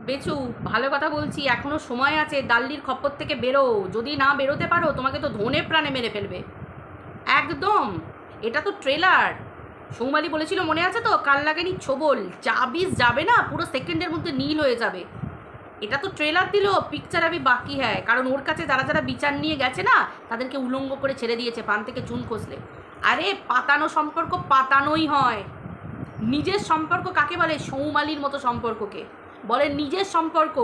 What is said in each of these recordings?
বেচু, ভালো কথা বলছি, এখনো সময় আছে, দাল্লির খপ্পর থেকে বেরো। যদি না বেরোতে পারো তোমাকে তো ধনে প্রাণে মেরে ফেলবে একদম। এটা তো ট্রেলার। সৌমালি বলেছিল মনে আছে তো, কাল লাগেনি ছোবল, চাবিস যাবে না, পুরো সেকেন্ডের মধ্যে নীল হয়ে যাবে। এটা তো ট্রেলার দিল, পিকচার আমি বাকি হ্যাঁ, কারণ ওর কাছে যারা যারা বিচার নিয়ে গেছে না তাদেরকে উলঙ্গ করে ছেড়ে দিয়েছে পান থেকে চুন খসলে। আরে পাতানো সম্পর্ক পাতানোই হয়। নিজের সম্পর্ক কাকে বলে? সৌমালির মতো সম্পর্ককে বলে নিজের সম্পর্ক।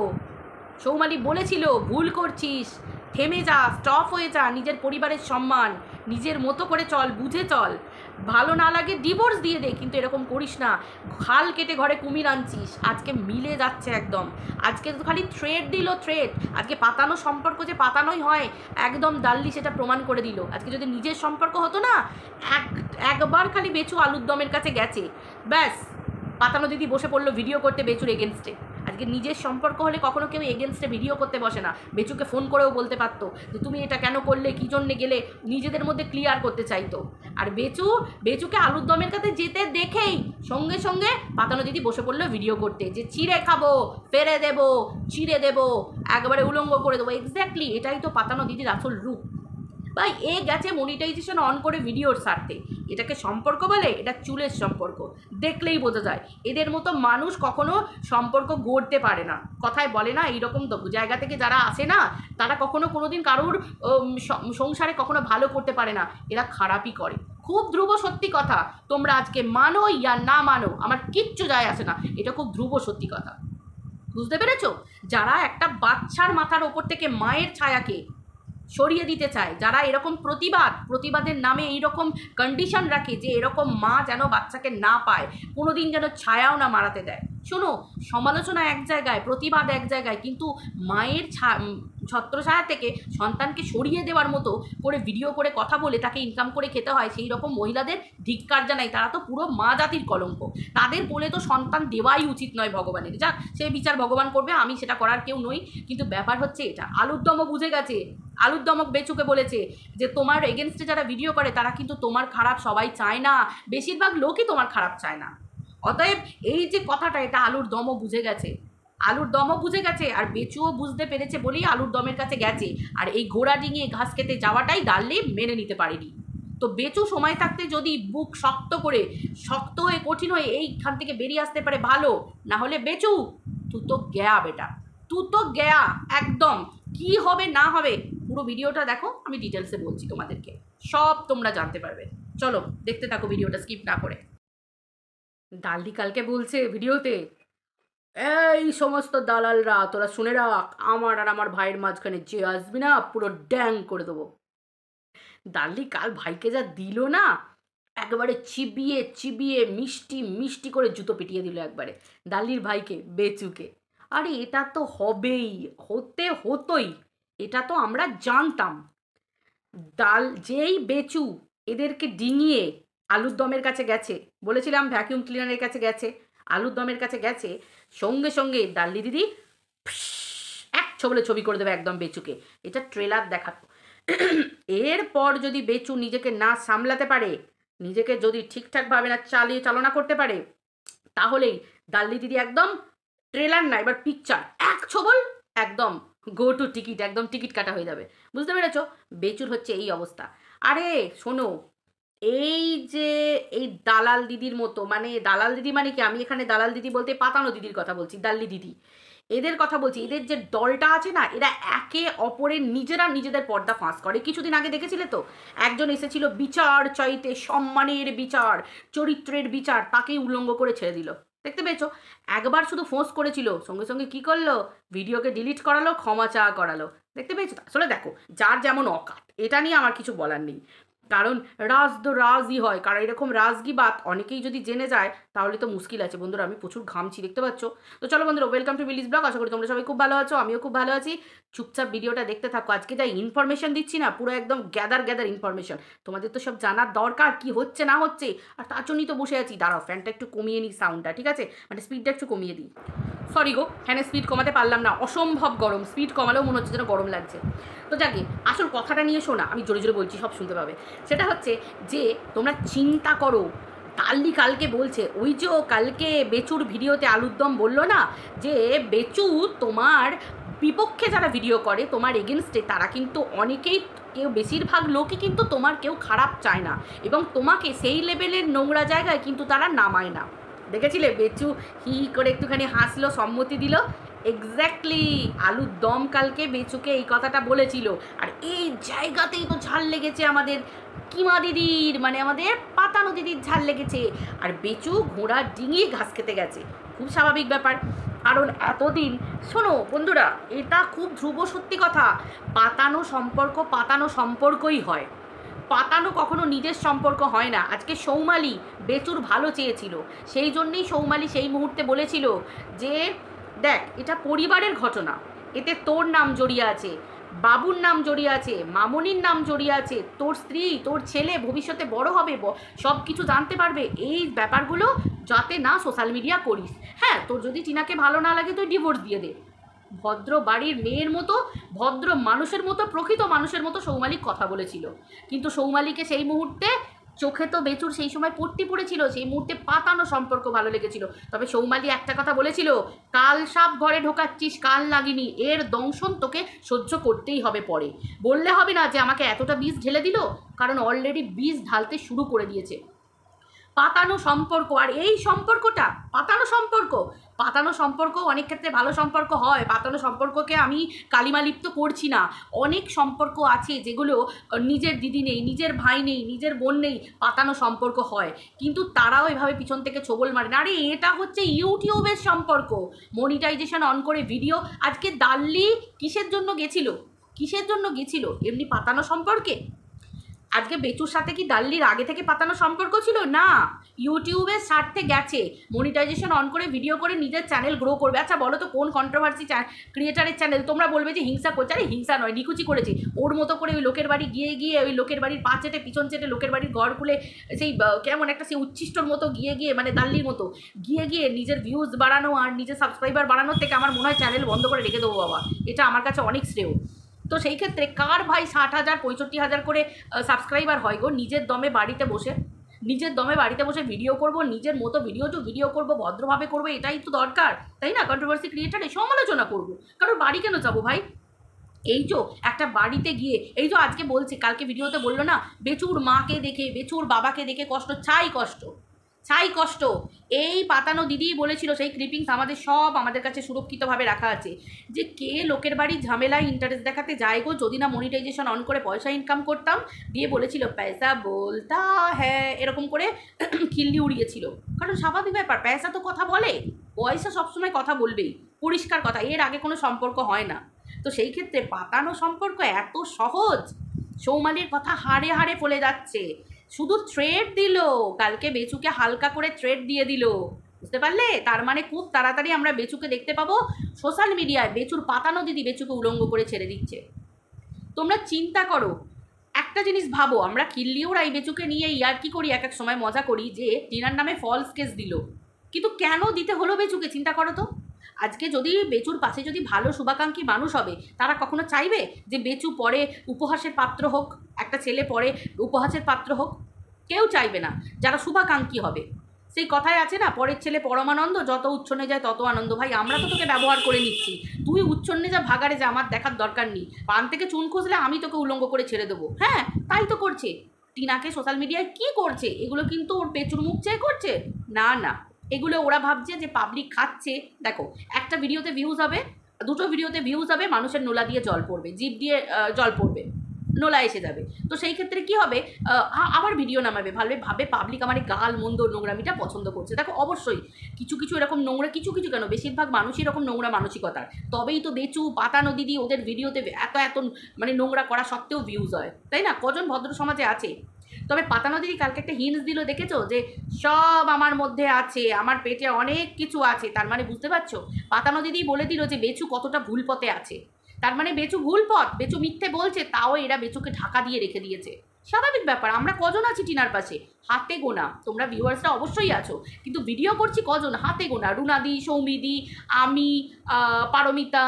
সৌমালি বলেছিল ভুল করছিস, থেমে যা, স্টপ হয়ে যা, নিজের পরিবারের সম্মান, নিজের মতো করে চল, বুঝে চল, ভালো না লাগে ডিভোর্স দিয়ে দে, কিন্তু এরকম করিস না। খাল কেটে ঘরে কুমির আনছিস। আজকে মিলে যাচ্ছে একদম। আজকে তো খালি থ্রেড দিল, থ্রেড। আজকে পাতানো সম্পর্ক যে পাতানোই হয়, একদম দাল্লি সেটা প্রমাণ করে দিল। আজকে যদি নিজের সম্পর্ক হতো না, একবার খালি বেচু আলুর দমের কাছে গেছে, ব্যাস পাতানো দিদি বসে পড়লো ভিডিও করতে বেচুর এগেনস্টে। আজকে নিজের সম্পর্ক হলে কখনো কেউ এগেনস্টে ভিডিও করতে বসে না। বেচুকে ফোন করেও বলতে পারতো যে তুমি এটা কেন করলে, কী জন্যে গেলে, নিজেদের মধ্যে ক্লিয়ার করতে চাইতো। আর বেচুকে আলুর দমের কাছে যেতে দেখেই সঙ্গে সঙ্গে পাতানো দিদি বসে পড়লো ভিডিও করতে, যে চিড়ে খাবো, ফেরে দেবো, চিড়ে দেবো, একবারে উলঙ্গ করে দেবো। এক্স্যাক্টলি এটাই তো পাতানো দিদির আসল রূপ। ভাই এ গেছে মনিটাইজেশন অন করে ভিডিওর স্বার্থে। এটাকে সম্পর্ক বলে? এটা চুলের সম্পর্ক, দেখলেই বোঝা যায়। এদের মতো মানুষ কখনো সম্পর্ক গড়তে পারে না। কথায় বলে না, এইরকম জায়গা থেকে যারা আসে না, তারা কখনো কোনোদিন কারোর সংসারে কখনো ভালো করতে পারে না। এরা খারাপই করে। খুব ধ্রুব সত্যি কথা। তোমরা আজকে মানো ইয়া না মানো, আমার কিচ্ছু যায় আসে না। এটা খুব ধ্রুব সত্যি কথা। বুঝতে পেরেছো? যারা একটা বাচ্চার মাথার ওপর থেকে মায়ের ছায়াকে সরিয়ে দিতে চায়, যারা এরকম প্রতিবাদের নামে এইরকম কন্ডিশন রাখে যে এরকম মা যেন বাচ্চাকে না পায়, কোনোদিন যেন ছায়াও না মারাতে দেয়। শোনো, সমালোচনা এক জায়গায়, প্রতিবাদ এক জায়গায়, কিন্তু মায়ের ছত্রছায়া থেকে সন্তানকে সরিয়ে দেওয়ার মতো করে ভিডিও করে কথা বলে তাকে ইনকাম করে খেতে হয়, সেই রকম মহিলাদের ধিক্কার জানাই। তারা তো পুরো মা জাতির কলঙ্ক। তাদের বলে তো সন্তান দেওয়াই উচিত নয় ভগবানের। যাক, সে বিচার ভগবান করবে, আমি সেটা করার কেউ নই। কিন্তু ব্যাপার হচ্ছে এটা, আলুর দমও বুঝে গেছে। আলুর দমক বেচুকে বলেছে যে তোমার এগেনস্টে যারা ভিডিও করে তারা কিন্তু তোমার খারাপ সবাই চায় না, বেশিরভাগ লোকই তোমার খারাপ চায় না। অতএব এই যে কথাটা, এটা আলুর দমও বুঝে গেছে। আলুর দমও বুঝে গেছে, আর বেচুও বুঝতে পেরেছে বলেই আলুর দমের কাছে গেছে। আর এই ঘোড়া ডিঙিয়ে ঘাস খেতে যাওয়াটাই দাল্লি মেনে নিতে পারেনি। তো বেচু সময় থাকতে যদি বুক শক্ত হয়ে কঠিন হয়ে এইখান থেকে বেরিয়ে আসতে পারে ভালো, না হলে বেচু তু তো গেয়া বেটা, তু তো গেয়া একদম। কি হবে না হবে পুরো ভিডিওটা দেখো, আমি ডিটেলসে বলছি তোমাদেরকে, সব তোমরা জানতে পারবে। চলো দেখতে থাকো ভিডিওটা স্কিপ না করে। দাল্লি কালকে বলছে ভিডিওতে, এই সমস্ত দালালরা তোরা শুনে রাখ, আমার আর আমার ভাইয়ের মাঝখানে যে আসবি না পুরো ড্যাং করে দেবো। দাল্লি কাল ভাইকে যা দিল না, একবারে চিবিয়ে চিবিয়ে মিষ্টি মিষ্টি করে জুতো পিটিয়ে দিল একবারে দাল্লির ভাইকে, বেচুকে। আরে এটা তো হবেই, হতোই, এটা তো আমরা জানতাম। যেই বেচু এদেরকে ডিঙিয়ে আলুর দমের কাছে গেছে, বলেছিলাম ভ্যাকিউম ক্লিনারের কাছে গেছে, আলুর দমের কাছে গেছে, সঙ্গে সঙ্গে দাল্লি দিদি এক ছবলে ছবি করে দেবে একদম বেচুকে। এটা ট্রেলার দেখাতো। এরপর যদি বেচু নিজেকে না সামলাতে পারে, নিজেকে যদি ঠিকঠাকভাবে না চালনা করতে পারে, তাহলেই দাল্লি দিদি একদম ট্রেলার না, এবার পিকচার এক ছবল একদম গো টু টিকিট, একদম টিকিট কাটা হয়ে যাবে। বুঝতে পেরেছ? বেচুর হচ্ছে এই অবস্থা। আরে শোনো, এই যে এই দালাল দিদির মতো, মানে দালাল দিদি মানে কি, আমি এখানে দালাল দিদি বলতে পাতানো দিদির কথা বলছি, দাল্লি দিদি এদের কথা বলছি। এদের যে দলটা আছে না, এরা একে অপরের নিজেদের পর্দা ফাঁস করে। কিছুদিন আগে দেখেছিলে তো, একজন এসেছিল বিচার চাইতে, সম্মানের বিচার, চরিত্রের বিচার, তাকেই উলঙ্গ করে ছেড়ে দিল। দেখতে পেয়েছো? একবার শুধু ফোঁস করেছিল, সঙ্গে সঙ্গে কি করলো, ভিডিওকে ডিলিট করালো, ক্ষমা চাওয়া করালো। দেখতে পেয়েছো? আসলে দেখো, যার যেমন অকাত, এটা নিয়ে আমার কিছু বলার নেই। কারণ রাজ তো রাজই হয়, কারণ এরকম রাজগি বাত অনেকেই যদি জেনে যায় তাহলে তো মুশকিল আছে। বন্ধুরা আমি প্রচুর ঘামছি, দেখতে পাচ্ছ। তো চলো বন্ধুরা, ওয়েলকাম টু মিলিস ব্লগ। আশা করি তোমরা সবাই খুব ভালো আছো, আমিও খুব ভালো আছি। চুপচাপ ভিডিওটা দেখতে থাকো। আজকে যা ইনফরমেশন দিচ্ছি না, পুরো একদম গ্যাদার ইনফরমেশন। তোমাদের তো সব জানার দরকার কি হচ্ছে না হচ্ছে, আর তার জন্যই তো বসে আছি। দাঁড়াও, ফ্যানটা একটু কমিয়ে নিই, সাউন্ডটা ঠিক আছে, মানে স্পিডটা একটু কমিয়ে দিই। সরি গো, ফ্যানের স্পিড কমাতে পারলাম না, অসম্ভব গরম। স্পিড কমালেও মনে হচ্ছে যেন গরম লাগছে। তো যাকে আসল কথাটা নিয়ে শোনা, আমি জোরে জোরে বলছি, সব শুনতে পাবে। সেটা হচ্ছে যে তোমরা চিন্তা করো, দাল্লি কালকে বলছে, ওই যে কালকে বেচুর ভিডিওতে আলুর দম বললো না যে বেচু তোমার বিপক্ষে যারা ভিডিও করে তোমার এগেনস্টে, তারা কিন্তু অনেকেই, কেউ বেশিরভাগ লোকই কিন্তু তোমার কেউ খারাপ চায় না, এবং তোমাকে সেই লেভেলের নোংরা জায়গায় কিন্তু তারা নামায় না। দেখেছিলে বেচু হি করে একটুখানি হাসলো, সম্মতি দিল। এক্স্যাক্টলি আলুর দম কালকে বেচুকে এই কথাটা বলেছিল। আর এই জায়গাতেই তো ঝাল লেগেছে আমাদের কিমা দিদির, মানে আমাদের পাতানো দিদির ঝাল লেগেছে। আর বেচু ঘোড়া ডিঙিয়ে ঘাস খেতে গেছে, খুব স্বাভাবিক ব্যাপার। কারণ এতদিন, শোনো বন্ধুরা, এটা খুব ধ্রুব সত্যি কথা, পাতানো সম্পর্কই হয়, পাতানো কখনো নিজের সম্পর্ক হয় না। আজকে সৌমালি বেচুর ভালো চেয়েছিল, সেই জন্যেই সৌমালি সেই মুহূর্তে বলেছিল যে দেখ এটা পরিবারের ঘটনা, এতে তোর নাম জড়িয়ে আছে, বাবুর নাম জড়িয়ে আছে, মামনির নাম জড়িয়ে আছে, তোর স্ত্রী তোর ছেলে ভবিষ্যতে বড় হবে, সব কিছু জানতে পারবে, এই ব্যাপারগুলো যাতে না সোশ্যাল মিডিয়া করিস। হ্যাঁ, তোর যদি টিনাকে ভালো না লাগে তুই ডিভোর্স দিয়ে দে। ভদ্র বাড়ির মেয়ের মতো, ভদ্র মানুষের মতো, প্রকৃত মানুষের মতো সৌমালিক কথা বলেছিল। কিন্তু সৌমালিকে সেই মুহূর্তে চোখে তো বেচুর সেই সময় পট্টি পড়েছিল, সেই মুহূর্তে পাতানো সম্পর্ক ভালো লেগেছিল। তবে সৌমালি একটা কথা বলেছিল, কাল সাপ ঘরে ঢোকাচ্ছিস, কাল লাগিনি, এর দংশন তোকে সহ্য করতেই হবে। পরে বললে হবে না যে আমাকে এতটা বিষ ঢেলে দিল, কারণ অলরেডি বিষ ঢালতে শুরু করে দিয়েছে। পাতানো সম্পর্ক, আর এই সম্পর্কটা পাতানো সম্পর্ক অনেক ক্ষেত্রে ভালো সম্পর্ক হয়, পাতানো সম্পর্ককে আমি কালিমালিপ্ত করছি না। অনেক সম্পর্ক আছে যেগুলো নিজের দিদি নেই, নিজের ভাই নেই, নিজের বোন নেই, পাতানো সম্পর্ক হয়, কিন্তু তারাও এভাবে পিছন থেকে ছোবল মারে না। আরে এটা হচ্ছে ইউটিউবের সম্পর্ক, মনিটাইজেশন অন করে ভিডিও। আজকে দাল্লি কিসের জন্য গেছিল? এমনি পাতানো সম্পর্কে। আজকে বেচুর সাথে কি দাল্লির আগে থেকে পাতানো সম্পর্ক ছিল? না, ইউটিউবের স্বার্থে গেছে, মনিটাইজেশন অন করে ভিডিও করে নিজের চ্যানেল গ্রো করবে। আচ্ছা বলো তো কোন কন্ট্রোভার্সি ক্রিয়েটারের চ্যানেল? তোমরা বলবে যে হিংসা করছে, আরে হিংসা নয়, নিকুচি করেছে ওর মতো করে। ওই লোকের বাড়ি গিয়ে ওই লোকের বাড়ির পা চেটে পিছন চেটে লোকের বাড়ির ঘর খুলে সেই কেমন একটা সেই উচ্ছিষ্টর মতো গিয়ে মানে দাল্লির মতো গিয়ে নিজের ভিউজ বাড়ানো আর নিজের সাবস্ক্রাইবার বাড়ানোর থেকে আমার মনে হয় চ্যানেল বন্ধ করে রেখে দেবো বাবা, এটা আমার কাছে অনেক শ্রেয়। তো সেই ক্ষেত্রে কার ভাই 60,000 65,000 করে সাবস্ক্রাইবার হয় গো? নিজের দমে বাড়িতে বসে ভিডিও করব, নিজের মতো ভিডিও করব, ভদ্রভাবে করবো, এটাই তো দরকার, তাই না? কন্ট্রোভার্সি ক্রিয়েটারে সমালোচনা করব, কারণ বাড়ি কেন যাবো ভাই? এই যে একটা বাড়িতে গিয়ে, এই যে আজকে বলছে, কালকে ভিডিওতে বললো না, বেচুর মাকে দেখে, বেচুর বাবাকে দেখে ছাই কষ্ট। এই পাতানো দিদি বলেছিল, সেই ক্লিপিংস আমাদের কাছে সুরক্ষিতভাবে রাখা আছে, যে কে লোকের বাড়ির ঝামেলায় ইন্টারেস্ট দেখাতে যায় গো, যদি না মনিটাইজেশন অন করে পয়সা ইনকাম করতাম। দিয়ে বলেছিল পয়সা বলতা হ্যাঁ, এরকম করে খিল্লি উড়িয়েছিল। কারণ স্বাভাবিক ব্যাপার, পয়সা তো কথা বলে, পয়সা সবসময় কথা বলবেই, পরিষ্কার কথা, এর আগে কোনো সম্পর্ক হয় না। তো সেই ক্ষেত্রে পাতানো সম্পর্ক এত সহজ? সৌমালির কথা হাড়ে হাড়ে ফলে যাচ্ছে। শুধু থ্রেড দিল কালকে, বেচুকে হালকা করে থ্রেড দিয়ে দিল, বুঝতে পারলে? তার মানে খুব তাড়াতাড়ি আমরা বেচুকে দেখতে পাবো সোশ্যাল মিডিয়ায়। বেচুর পাতানো দিদি বেচুকে উলঙ্গ করে ছেড়ে দিচ্ছে। তোমরা চিন্তা করো, একটা জিনিস ভাবো, আমরা কিল্লিওর এই বেচুকে নিয়ে ইয়ার্কি করি, এক এক সময় মজা করি যে টিনার নামে ফলস কেস দিল, কিন্তু কেন দিতে হলো বেচুকে? চিন্তা করো তো। আজকে যদি বেচুর পাশে যদি ভালো শুভাকাঙ্ক্ষী মানুষ হবে, তারা কখনো চাইবে যে বেচু পরে উপহাসের পাত্র হোক, একটা ছেলে পরে উপহাসের পাত্র হোক? কেউ চাইবে না। যারা শুভাকাঙ্ক্ষী হবে, সেই কথাই আছে না, পরের ছেলে পরমানন্দ, যত উচ্ছন্নে যায় তত আনন্দ। ভাই আমরা তো তোকে ব্যবহার করে নিচ্ছি, তুই উচ্ছন্নে যা, ভাগারে যা, আমার দেখার দরকার নেই। পান থেকে চুন খুঁজলে আমি তোকে উলঙ্গ করে ছেড়ে দেবো। হ্যাঁ, তাই তো করছে। টিনাকে সোশ্যাল মিডিয়ায় কি করছে? এগুলো কিন্তু ওর পেচুর মুখ চেয়ে করছে না, এগুলো ওরা ভাবছে যে পাবলিক খাচ্ছে। দেখো, একটা ভিডিওতে ভিউজ হবে, দুটো ভিডিওতে ভিউজ হবে, মানুষের নোলা দিয়ে জল পড়বে, জিভ দিয়ে জল পড়বে, নোলা এসে যাবে। তো সেই ক্ষেত্রে কি হবে, আবার ভিডিও নামাবে, ভাবে পাবলিক আমার এই গাল মন্দ নোংরামিটা পছন্দ করছে। দেখো অবশ্যই কিছু এরকম নোংরা, কিছু কেন, বেশিরভাগ মানুষই এরকম নোংরা মানসিকতার, তবেই তো বেচু, পাতানো দিদি, ওদের ভিডিওতে এত মানে নোংরা করা সত্ত্বেও ভিউজ হয়, তাই না? কজন ভদ্র সমাজে আছে? তবে পাতানো দিদি কালকে একটা হিন্টস দিল, দেখেছো? যে সব আমার মধ্যে আছে, আমার পেটে অনেক কিছু আছে। তার মানে বুঝতে পারছো, পাতানো দিদি বলে দিল যে বেচু কতটা ভুল পথে আছে। তার মানে বেচু ভুল পথ, বেচু মিথ্যে বলছে, তাও এরা বেচুকে ঢাকা দিয়ে রেখে দিয়েছে। স্বাভাবিক ব্যাপার, আমরা কজন আছি টিনার পাশে? হাতে গোনা। তোমরা ভিউয়ার্সরা অবশ্যই আছো, কিন্তু ভিডিও করছি কজন? হাতে গোনা। রুনাদি, সৌমিদি, আমি, পারমিতা,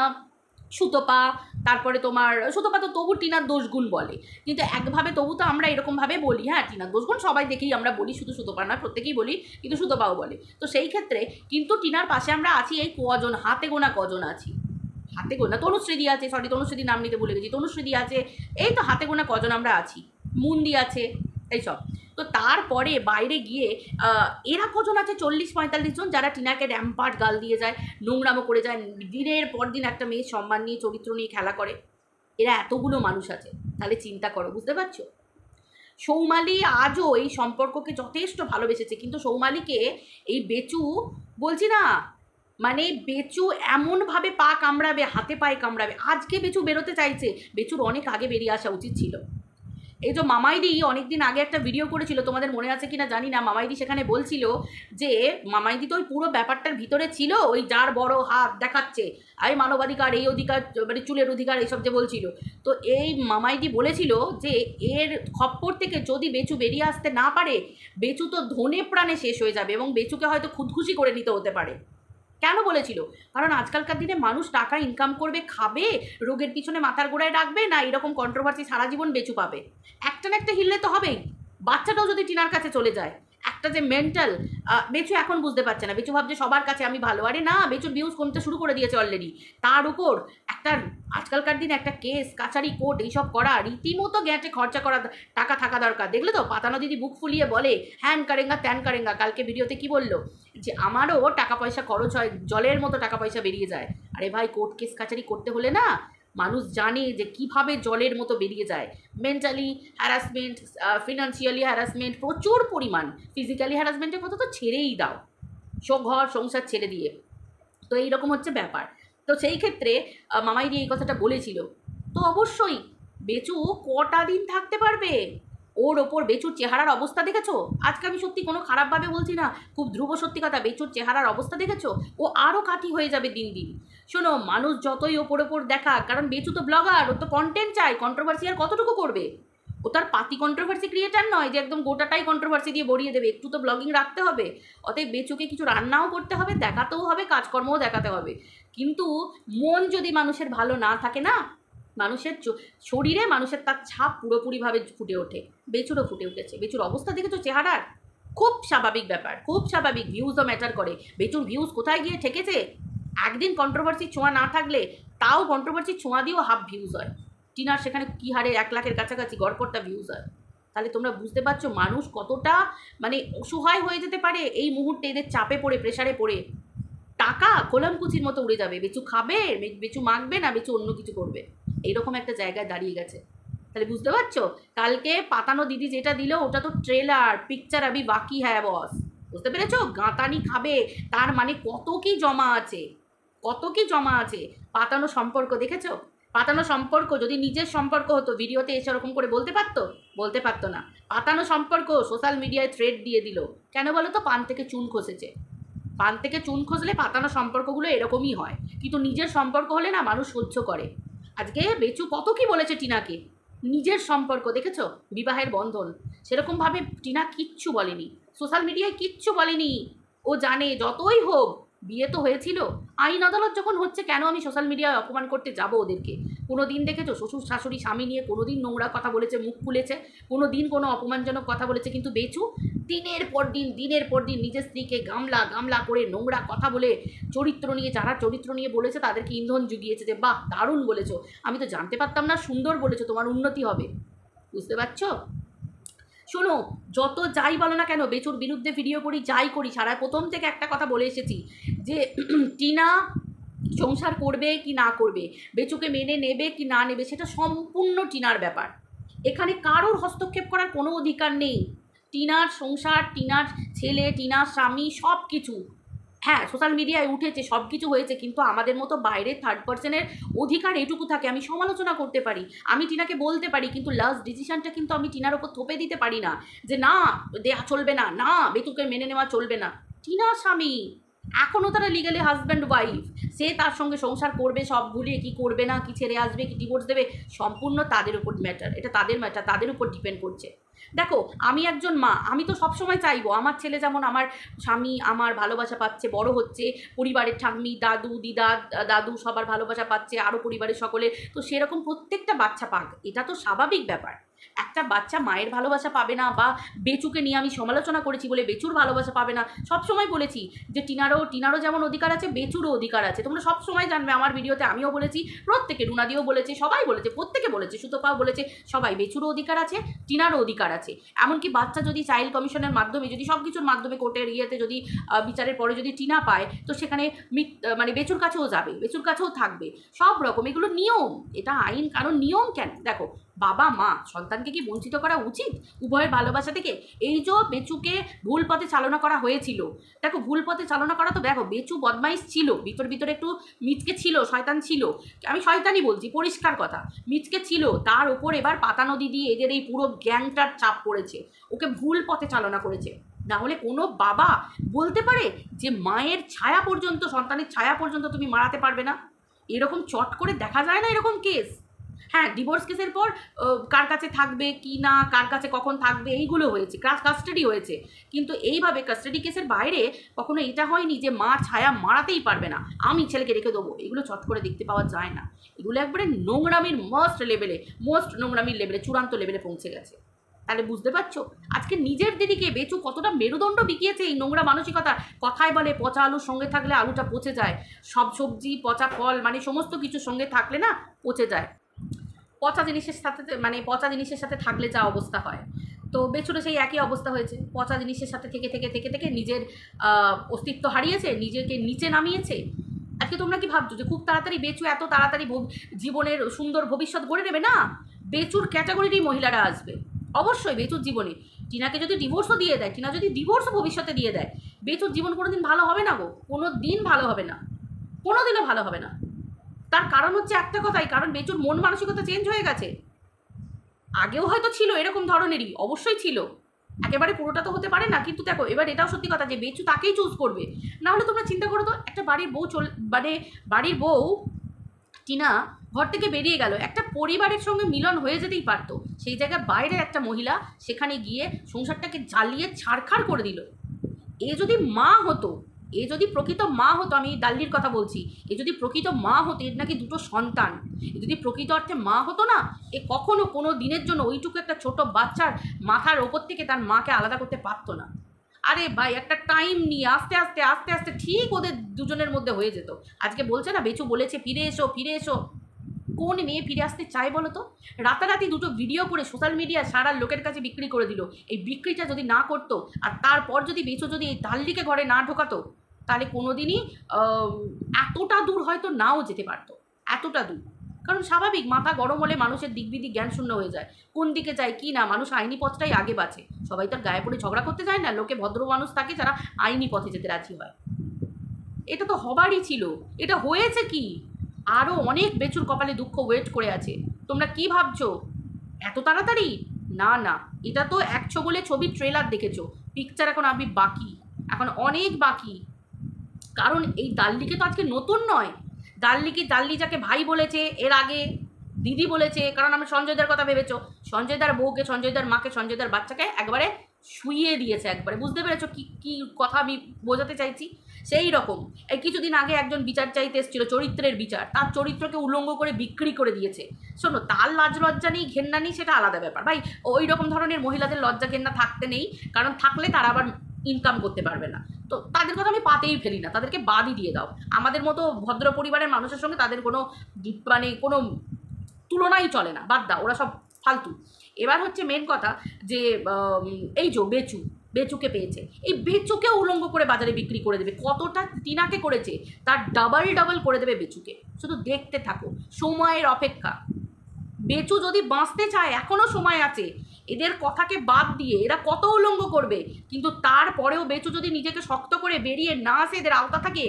সুতপা, তারপরে তোমার সুতপা তো তবু টিনার দোষগুণ বলে, কিন্তু একভাবে তবু তো আমরা এরকমভাবে বলি, হ্যাঁ টিনার দোষগুণ সবাই দেখেই আমরা বলি, শুধু সুতপা না প্রত্যেকেই বলি, কিন্তু সুতপাও বলে। তো সেই ক্ষেত্রে কিন্তু টিনার পাশে আমরা আছি এই কজন, হাতে গোনা কজন আছি, হাতে গোনা, তনুশ্রীদি আছে, সরি তনুশ্রীদি নাম নিতে ভুলে গেছি, তনুশ্রীদি আছে, এই তো হাতে গোনা কজন আমরা আছি, মুন্দি আছে, এইসব। তো তারপরে বাইরে গিয়ে এরা কজন আছে 40-45 জন যারা টিনাকে র্যাম্পার্ট গাল দিয়ে যায়, নোংরামো করে যায়, দিনের পর দিন একটা মেয়ের সম্মান নিয়ে চরিত্র নিয়ে খেলা করে। এরা এতগুলো মানুষ আছে, তাহলে চিন্তা করো, বুঝতে পারছো? সৌমালি আজও এই সম্পর্ককে যথেষ্ট ভালোবেসেছে, কিন্তু সৌমালিকে এই বেচু, বলছি না মানে বেচু এমনভাবে পা কামড়াবে, হাতে পায়ে কামড়াবে। আজকে বেচু বেরোতে চাইছে, বেচুর অনেক আগে বেরিয়ে আসা উচিত ছিল। এই যে মামাইদি অনেকদিন আগে একটা ভিডিও করেছিল, তোমাদের মনে আছে কিনা জানি না, মামাইদি সেখানে বলছিল যে মামাইদি তো ওই পুরো ব্যাপারটার ভিতরে ছিল, ওই যার বড় হাত দেখাচ্ছে, এই মানবাধিকার, এই অধিকার, মানে চুলের অধিকার, এইসব যে বলছিল। তো এই মামাইদি বলেছিল যে এর খপ্পর থেকে যদি বেচু বেরিয়ে আসতে না পারে, বেচু তো ধনে প্রাণে শেষ হয়ে যাবে এবং বেচুকে হয়তো খুদখুশি করে নিতে হতে পারে। কেন বলেছিল? কারণ আজকালকার দিনে মানুষ টাকা ইনকাম করবে, খাবে, রোগের পিছনে মাথার গোড়ায় রাখবে, না এরকম কন্ট্রোভার্সি সারা জীবন বেচু পাবে। একটা না একটা হিললে তো হবেই। বাচ্চাটাও যদি টিনার কাছে চলে যায়, একটা যে মেন্টাল, বেচু এখন বুঝতে পারছে না, বেচু ভাবছে সবার কাছে আমি ভালো, আরে না, বেচুর ভিউজ কমতে শুরু করে দিয়েছে অলরেডি। তার উপর একটা আজকালকার দিনে একটা কেস কাছারি কোর্ট এইসব করা, রীতিমতো গ্যাটে খরচা করা টাকা থাকা দরকার। দেখলে তো পাতানো দিদি বুক ফুলিয়ে বলে হ্যান কারেঙ্গা ত্যান কারেঙ্গা, কালকে ভিডিওতে কি বললো যে আমারও টাকা পয়সা খরচ হয়, জলের মতো টাকা পয়সা বেরিয়ে যায়। আরে ভাই, কোর্ট কেস কাছারি করতে হলে না মানুষ জানে যে কিভাবে জলের মতো বেরিয়ে যায়। মেন্টালি হ্যারাসমেন্ট, ফিনান্সিয়ালি হ্যারাসমেন্ট, প্রচুর পরিমাণ। ফিজিক্যালি হ্যারাসমেন্টের কথা তো ছেড়েই দাও, ঘর সংসার ছেড়ে দিয়ে। তো এইরকম হচ্ছে ব্যাপার। তো সেই ক্ষেত্রে মামাইদি এই কথাটা বলেছিল। তো অবশ্যই বেচু কটা দিন থাকতে পারবে? ওর ওপর বেচুর চেহারার অবস্থা দেখেছো? আজকে আমি সত্যি কোনো খারাপভাবে বলছি না, খুব ধ্রুব সত্যি কথা, বেচুর চেহারার অবস্থা দেখেছো? ও আরও কাঠি হয়ে যাবে দিন দিন। শোনো, মানুষ যতই ওপর ওপর দেখা, কারণ বেচু তো ব্লগার, ও তো কন্টেন্ট চায়, কন্ট্রোভার্সি আর কতটুকু করবে? ও তার পাতি কন্ট্রোভার্সি ক্রিয়েটার নয় যে একদম গোটাটাই কন্ট্রোভার্সি দিয়ে ভরিয়ে দেবে, একটু তো ব্লগিং রাখতে হবে। অতএব বেচুকে কিছু রান্নাও করতে হবে, দেখাতেও হবে, কাজকর্মও দেখাতে হবে। কিন্তু মন যদি মানুষের ভালো না থাকে না, মানুষের শরীরে মানুষের তার ছাপ পুরোপুরিভাবে ফুটে ওঠে। বেচুরও ফুটে উঠেছে। বেচুর অবস্থা দেখেছো চেহারার? খুব স্বাভাবিক ব্যাপার, খুব স্বাভাবিক। ভিউজও ম্যাটার করে। বেচুর ভিউজ কোথায় গিয়ে ঠেকেছে? একদিন কন্ট্রোভার্সি ছোঁয়া না থাকলে তাও কন্ট্রোভার্সি ছোঁয়া দিয়েও হাফ ভিউজ হয়। টিনার সেখানে কী হারে 1 লাখের কাছাকাছি গড়পড়টা ভিউজ হয়। তাহলে তোমরা বুঝতে পারছো মানুষ কতটা মানে অসহায় হয়ে যেতে পারে এই মুহূর্তে, এদের চাপে পড়ে, প্রেশারে পড়ে। টাকা কোলামকুচির মতো উড়ে যাবে। বেচু খাবে, বেচু মাখবে, না বেচু অন্য কিছু করবে, এইরকম একটা জায়গায় দাঁড়িয়ে গেছে। তাহলে বুঝতে পারছো কালকে পাতানো দিদি যেটা দিল ওটা তো ট্রেলার, পিকচার আবি বাকি হ্যাঁ বস। বুঝতে পেরেছো? গাঁতানি খাবে, তার মানে কত কি জমা আছে, কত কি জমা আছে। পাতানো সম্পর্ক দেখেছো? পাতানো সম্পর্ক যদি নিজের সম্পর্ক হতো ভিডিওতে এসে ওরকম করে বলতে পারতো? বলতে পারতো না। পাতানো সম্পর্ক সোশ্যাল মিডিয়ায় থ্রেড দিয়ে দিল। কেন বলো তো? পান থেকে চুন খসেছে। পান থেকে চুন খসলে পাতানো সম্পর্কগুলো এরকমই হয়, কিন্তু নিজের সম্পর্ক হলে না মানুষ সহ্য করে। আজকে বেচু কত কি বলেছে টিনাকে, নিজের সম্পর্ক দেখেছো, বিবাহের বন্ধন, সেরকমভাবে টিনা কিচ্ছু বলেনি, সোশ্যাল মিডিয়ায় কিচ্ছু বলেনি। ও জানে যতই হোক বিয়ে তো হয়েছিল, আইন আদালত যখন হচ্ছে কেন আমি সোশ্যাল মিডিয়ায় অপমান করতে যাব ওদেরকে? কোনো দিন দেখেছো শ্বশুর শাশুড়ি স্বামী নিয়ে কোনো দিন নোংরা কথা বলেছে, মুখ খুলেছে? কোনো দিন কোনো অপমানজনক কথা বলেছে? কিন্তু বেচু দিনের পর দিন নিজের স্ত্রীকে গামলা গামলা করে নোংরা কথা বলে চরিত্র নিয়ে, যারা চরিত্র নিয়ে বলেছে তাদেরকে ইন্ধন জুগিয়েছে যে বাহ দারুণ বলেছো, আমি তো জানতে পারতাম না, সুন্দর বলেছো, তোমার উন্নতি হবে। বুঝতে পারছো? শোনো, যত যাই বলো না কেন, বেচুর বিরুদ্ধে ভিডিও করি, যাই করি, সারা প্রথম থেকে একটা কথা বলে এসেছি যে টিনা সংসার করবে কি না করবে, বেচুকে মেনে নেবে কি না নেবে, সেটা সম্পূর্ণ টিনার ব্যাপার। এখানে কারোর হস্তক্ষেপ করার কোনো অধিকার নেই। টিনার সংসার, টিনার ছেলে, টিনার স্বামী, সব কিছু। হ্যাঁ, সোশ্যাল মিডিয়ায় উঠেছে, সব কিছু হয়েছে, কিন্তু আমাদের মতো বাইরে থার্ড পার্সনের অধিকার এটুকু থাকে, আমি সমালোচনা করতে পারি, আমি টিনাকে বলতে পারি, কিন্তু লাস্ট ডিসিশনটা কিন্তু আমি টিনার ওপর থোপে দিতে পারি না যে না দেয়া চলবে না, না বেতুকে মেনে নেওয়া চলবে না। টিনা স্বামী, এখনও তারা লিগালি হাজব্যান্ড ওয়াইফ, সে তার সঙ্গে সংসার করবে সব ভুলিয়ে, কি করবে না, কি ছেড়ে আসবে, কি ডিভোর্স দেবে, সম্পূর্ণ তাদের উপর ম্যাটার, এটা তাদের ম্যাটার, তাদের উপর ডিপেন্ড করছে। দেখো আমি একজন মা, আমি তো সবসময় চাইবো আমার ছেলে যেমন আমার স্বামী আমার ভালোবাসা পাচ্ছে, বড় হচ্ছে, পরিবারের ঠাম্মি দাদু দিদা দাদু সবার ভালোবাসা পাচ্ছে, আরও পরিবারের সকলে, তো সেরকম প্রত্যেকটা বাচ্চা পাক, এটা তো স্বাভাবিক ব্যাপার। একটা বাচ্চা মায়ের ভালোবাসা পাবে না, বা বেচুকে নিয়ে আমি সমালোচনা করেছি বলে বেচুর ভালোবাসা পাবে না, সবসময় বলেছি যে টিনারও যেমন অধিকার আছে, বেচুরও অধিকার আছে। তোমরা সবসময় জানবে আমার ভিডিওতে আমিও বলেছি, প্রত্যেকে, রুনাদিও বলেছে, সবাই বলেছে, প্রত্যেকে বলেছে, সুতপাও বলেছে, সবাই, বেচুরও অধিকার আছে, টিনারও অধিকার আছে। এমনকি বাচ্চা যদি চাইল্ড কমিশনের মাধ্যমে, যদি সব কিছুর মাধ্যমে কোর্টের ইয়েতে যদি বিচারের পরে যদি টিনা পায়, তো সেখানে মানে বেচুর কাছেও যাবে, বেচুর কাছেও থাকবে, সব রকম, এগুলো নিয়ম, এটা আইন কারণ নিয়ম। কেন দেখো, বাবা মা সন্তানকে কি বঞ্চিত করা উচিত উভয়ের ভালোবাসা থেকে? এই যে বেচুকে ভুল পথে চালনা করা হয়েছিল, দেখো ভুল পথে চালনা করা তো, দেখো বেচু বদমাইশ ছিল, ভিতরে একটু মিচকে ছিল, শয়তান ছিল, আমি শয়তানই বলছি, পরিষ্কার কথা, মিচকে ছিল, তার ওপর এবার পাতানো দিদি এদের এই পুরো গ্যাংটার চাপ পড়েছে, ওকে ভুল পথে চালনা করেছে। না হলে কোনো বাবা বলতে পারে যে মায়ের ছায়া পর্যন্ত, সন্তানের ছায়া পর্যন্ত তুমি মারাতে পারবে না? এরকম চট করে দেখা যায় না এরকম কেস। হ্যাঁ, ডিভোর্স কেসের পর কার কাছে থাকবে কি না, কার কাছে কখন থাকবে, এইগুলো হয়েছে, কাস্টাডি হয়েছে, কিন্তু এইভাবে কাস্টাডি কেসের বাইরে কখনো এটা হয়নি যে মা ছায়া মারাতেই পারবে না, আমি ছেলেকে রেখে দেবো, এগুলো চট করে দেখতে পাওয়া যায় না। এগুলো একবারে নোংরামির মোস্ট নোংরামির লেভেলে, চূড়ান্ত লেভেলে পৌঁছে গেছে। তাহলে বুঝতে পারছো আজকে নিজের দিদিকে বেচু কতটা মেরুদণ্ড বিকিয়েছে এই নোংরা মানসিকতা। কথায় বলে পচা আলুর সঙ্গে থাকলে আলুটা পচে যায়, সব সবজি পচা ফল মানে সমস্ত কিছুর সঙ্গে থাকলে না পচে যায়, পচা জিনিসের সাথে, মানে পচা জিনিসের সাথে থাকলে যা অবস্থা হয়, তো বেচুরও সেই একই অবস্থা হয়েছে, পচা জিনিসের সাথে থেকে থেকে থেকে থেকে নিজের অস্তিত্ব হারিয়েছে, নিজেকে নিচে নামিয়েছে। আজকে তোমরা কি ভাবছো যে খুব তাড়াতাড়ি বেচু এত তাড়াতাড়ি জীবনের সুন্দর ভবিষ্যৎ গড়ে নেবে? না, বেচুর ক্যাটাগরিরই মহিলারা আসবে অবশ্যই বেচুর জীবনে। টিনাকে যদি ডিভোর্সও দিয়ে দেয়, টিনা যদি ডিভোর্সও ভবিষ্যতে দিয়ে দেয়, বেচুর জীবন কোনোদিন ভালো হবে না গো, কোনো দিন ভালো হবে না, কোনো দিনও ভালো হবে না। তার কারণ হচ্ছে একটা কথাই, কারণ বেচুর মন মানসিকতা চেঞ্জ হয়ে গেছে। আগেও হয়তো ছিল এরকম ধরনেরই, অবশ্যই ছিল, একেবারে পুরোটা তো হতে পারে না, কিন্তু দেখো এবার এটাও সত্যি কথা যে বেচু তাকেই চুজ করবে। না হলে তোমরা চিন্তা করো তো, একটা বাড়ির বউ মানে বাড়ির বউ টিনা ঘর থেকে বেরিয়ে গেল, একটা পরিবারের সঙ্গে মিলন হয়ে যেতেই পারতো, সেই জায়গায় বাইরের একটা মহিলা সেখানে গিয়ে সংসারটাকে জ্বালিয়ে ছাড়খাড় করে দিল। এ যদি মা হতো, এ যদি প্রকৃত মা হতো, আমি ডাল্লির কথা বলছি, এ যদি প্রকৃত মা হতো, এর নাকি দুটো সন্তান, এ যদি প্রকৃত অর্থে মা হতো না, এ কখনো কোনো দিনের জন্য ওইটুকু একটা ছোট বাচ্চার মাথার ওপর থেকে তার মাকে আলাদা করতে পারতো না। আরে ভাই, একটা টাইম নিয়ে আস্তে আস্তে আস্তে আস্তে ঠিক ওদের দুজনের মধ্যে হয়ে যেত। আজকে বলছে না, বেচু বলেছে ফিরে এসো ফিরে এসো, কোন মেয়ে ফিরে আসতে চায় বলো তো? রাতারাতি দুটো ভিডিও করে সোশ্যাল মিডিয়া সারা লোকের কাছে বিক্রি করে দিল। এই বিক্রিটা যদি না করতো, আর তারপর যদি বেচু যদি এই ডাল্লিকে ঘরে না ঢোকাতো, তাহলে কোনোদিনই এতটা দূর হয়তো নাও যেতে পারতো, এতটা দূর। কারণ স্বাভাবিক, মাথা গরম হলে মানুষের দিকবিদিক জ্ঞান শূন্য হয়ে যায়, কোন দিকে যায় কি না, মানুষ আইনি পথটাই আগে বাঁচে, সবাই তার গায়ে পড়ে ঝগড়া করতে যায় না, লোকে ভদ্র মানুষ থাকে যারা আইনি পথে যেতে রাজি হয়। এটা তো হবারই ছিল, এটা হয়েছে কি? আরও অনেক বেচুর কপালে দুঃখ ওয়েট করে আছে। তোমরা কি ভাবছো এত তাড়াতাড়ি? না না, এটা তো একশো বলে ছবির ট্রেলার দেখেছো, পিকচার এখন আমি বাকি, এখন অনেক বাকি। কারণ এই ডাল্লিকে তো আজকে নতুন নয়, ডাল্লি যাকে ভাই বলেছে, এর আগে দিদি বলেছে, কারণ আমরা সঞ্জয়দার কথা ভেবেছো, সঞ্জয়দার বউকে, সঞ্জয়দার মাকে, সঞ্জয়দার বাচ্চাকে একবারে শুইয়ে দিয়েছে, একবারে। বুঝতে পেরেছো কি কি কথা আমি বোঝাতে চাইছি? সেই রকম এই কিছুদিন আগে একজন বিচার চাইতে এসেছিল, চরিত্রের বিচার, তার চরিত্রকে উলঙ্গ করে বিক্রি করে দিয়েছে। শোনো, তার লাজ লজ্জা নেই, ঘেন্না নেই, সেটা আলাদা ব্যাপার ভাই। ওই রকম ধরনের মহিলাদের লজ্জা ঘেন্না থাকতে নেই, কারণ থাকলে তারা আবার ইনকাম করতে পারবে না। তো তাদের কথা আমি পাতেই ফেলি না, তাদেরকে বাদই দিয়ে দাও। আমাদের মতো ভদ্র পরিবারের মানুষের সঙ্গে তাদের কোনো মানে কোনো তুলনাই চলে না, বাদ দাও, ওরা সব ফালতু। এবার হচ্ছে মেন কথা যে এই যে বেচুকে পেয়েছে, এই বেচুকে উলঙ্গ করে বাজারে বিক্রি করে দেবে। কতটা টিনাকে করেছে, তার ডাবল করে দেবে বেচুকে। শুধু দেখতে থাকো, সময়ের অপেক্ষা। বেচু যদি বাঁচতে চায় এখনও সময় আছে, এদের কথাকে বাদ দিয়ে এরা কত উলঙ্গ করবে, কিন্তু তারপরেও বেচু যদি নিজেকে শক্ত করে বেরিয়ে না আসে এদের আওতা থাকে,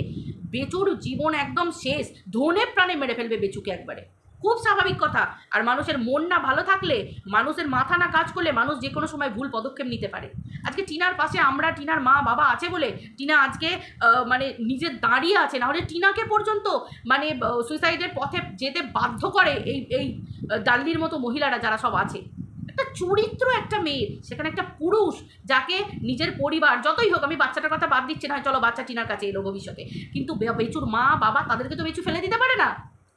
বেচুর জীবন একদম শেষ, ধনে প্রাণে মেরে ফেলবে বেচুকে একবারে। খুব স্বাভাবিক কথা। আর মানুষের মন না ভালো থাকলে, মানুষের মাথা না কাজ করলে, মানুষ যে কোনো সময় ভুল পদক্ষেপ নিতে পারে। আজকে টিনার পাশে আমরা, টিনার মা বাবা আছে বলে টিনা আজকে মানে নিজে দাঁড়িয়ে আছে, না হলে টিনাকে পর্যন্ত মানে সুইসাইডের পথে যেতে বাধ্য করে এই ডাল্লির মতো মহিলারা যারা সব আছে। একটা চরিত্র একটা মেয়ের, সেখানে একটা পুরুষ যাকে নিজের পরিবার, যতই হোক, আমি বাচ্চাটার কথা বাদ দিচ্ছি না, চলো বাচ্চা টিনার কাছে এলো ভবিষ্যতে, কিন্তু বেচুর মা বাবা তাদেরকে তো বেচু ফেলে দিতে পারে না।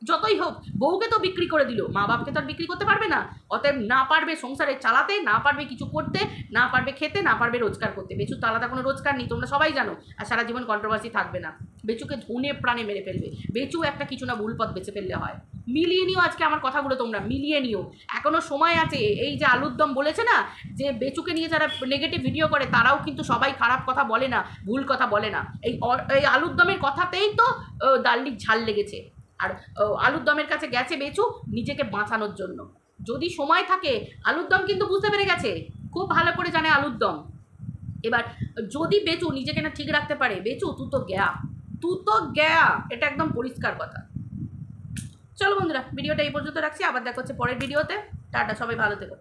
যতই হোক বউকে তো বিক্রি করে দিল, মা বাবাকে তো আর বিক্রি করতে পারবে না। অতএব না পারবে সংসারে চালাতে, না পারবে কিছু করতে, না পারবে খেতে, না পারবে রোজগার করতে। বেচুর তো আলাদা কোনো রোজগার নেই, তোমরা সবাই জানো। আর সারা জীবন কন্ট্রোভার্সি থাকবে না, বেচুকে ধনে প্রাণে মেরে ফেলবে। বেচু একটা কিছু না ভুল পথ বেছে ফেললে হয়। মিলিয়ে নিও আজকে আমার কথাগুলো, তোমরা মিলিয়ে নিও, এখনো সময় আছে। এই যে আলুর দম বলেছে না, যে বেচুকে নিয়ে যারা নেগেটিভ ভিডিও করে তারাও কিন্তু সবাই খারাপ কথা বলে না, ভুল কথা বলে না। এই আলুর দমের কথাতেই তো দাল্লির ঝাল লেগেছে। আর আলুর দমের কাছে গেছে বেচু নিজেকে বাঁচানোর জন্য। যদি সময় থাকে, আলুর দম কিন্তু বুঝতে পেরে গেছে, খুব ভালো করে জানে আলুর দম। এবার যদি বেচু নিজেকে না ঠিক রাখতে পারে, বেচু তু তো গয়া, এটা একদম পরিষ্কার কথা। চলো বন্ধুরা, ভিডিওটা এই পর্যন্ত রাখছি, আবার দেখা হচ্ছে পরের ভিডিওতে। টাটা, সবাই ভালো থেকো।